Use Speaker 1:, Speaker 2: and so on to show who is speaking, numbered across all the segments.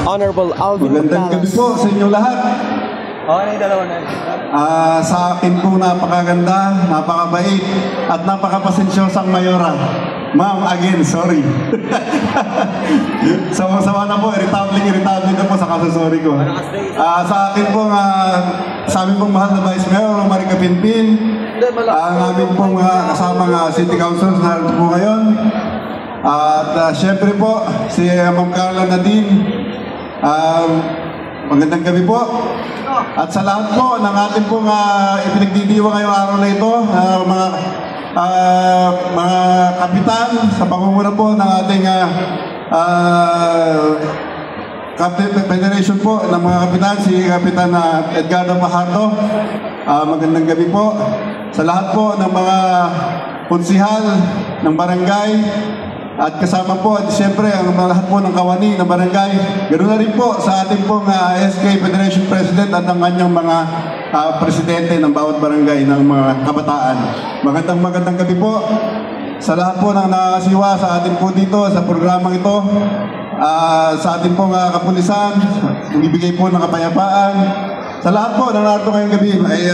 Speaker 1: Honorable Alvin
Speaker 2: Magandang gabi po sa inyong lahat.
Speaker 3: Okay, dalawa na.
Speaker 2: Sa akin po napakaganda, napakabait, at napakapasensyosang mayora. Ma'am, again, sorry. Sama-sama na po, irritable na po sa kasasorry ko. Sa akin po, sa amin pong mahal na Vice Mayor, Marica Pinpin, ang amin pong kasamang City Councilors na po ngayon. At syempre po, si Ma'am Carla Nadine, magandang gabi po. At sa lahat po ng ating pong ipinagdidiwa ngayong araw na ito, mga kapitan, sa pangunguna po ng ating Federation po ng mga kapitan, si Kapitan Edgardo Fajardo. Magandang gabi po sa lahat po ng mga konsihal ng barangay. At kasama po, at siyempre, ang lahat po ng kawani ng barangay. Ganoon na rin po sa ating pong SK Federation President at ang kanyang mga presidente ng bawat barangay ng mga kabataan. Magandang gabi po sa lahat po ng nakasiwa sa atin po dito, sa programang ito. Sa ating pong kapulisan, bibigay po ng kapayapaan. Sa lahat po na narito ngayong gabi ay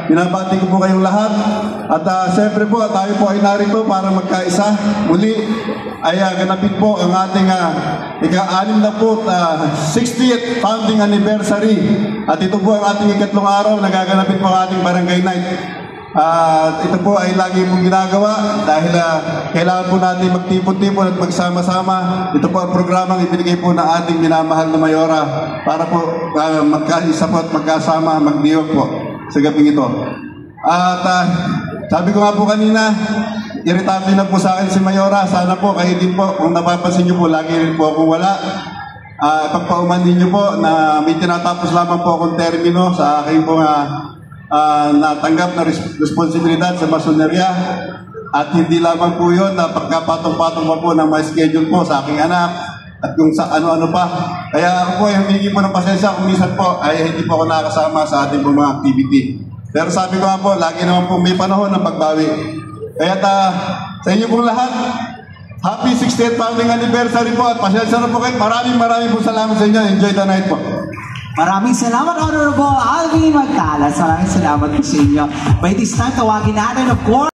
Speaker 2: binabati ko po kayong lahat. At siyempre po, tayo po ay narito para magkaisa. Muli ay ganapin po ang ating ika-60th founding anniversary. At ito po ang ating ikatlong araw na gaganapin po ang ating barangay night. Ito po ay lagi pong ginagawa dahil kailangan po natin magtipon-tipon at magsama-sama. Ito po ang programang ibinigay po ng ating minamahal na mayora para po magkaisa po at magkasama, magdiwag po sa gabing ito. At sabi ko nga po kanina, irritable na po sa akin si Mayora. Sana po kayo din po, kung napapansin nyo po, lagi rin po akong wala. Pagpaumanhin nyo po na may tinatapos lamang po akong termino sa aking po natanggap na responsibilidad sa masonerya. At hindi lamang po yun na pagkapatong-patong pa po ng my schedule po sa aking anak at kung sa ano-ano pa. Kaya ako po ay humingi po ng pasensya kung minsan po ay hindi po ako nakasama sa ating po mga activity. Pero sabi ko nga po, lagi naman po may panahon ng pagbawi. Kaya sa inyo pong lahat, happy 60th founding anniversary po at pasensya na po kayo. Maraming po salamat sa inyo. Enjoy the night po.
Speaker 4: Maraming salamat, Honorable Alvin Magtalas. Maraming salamat po sa inyo. By this time, tawagin natin, of course,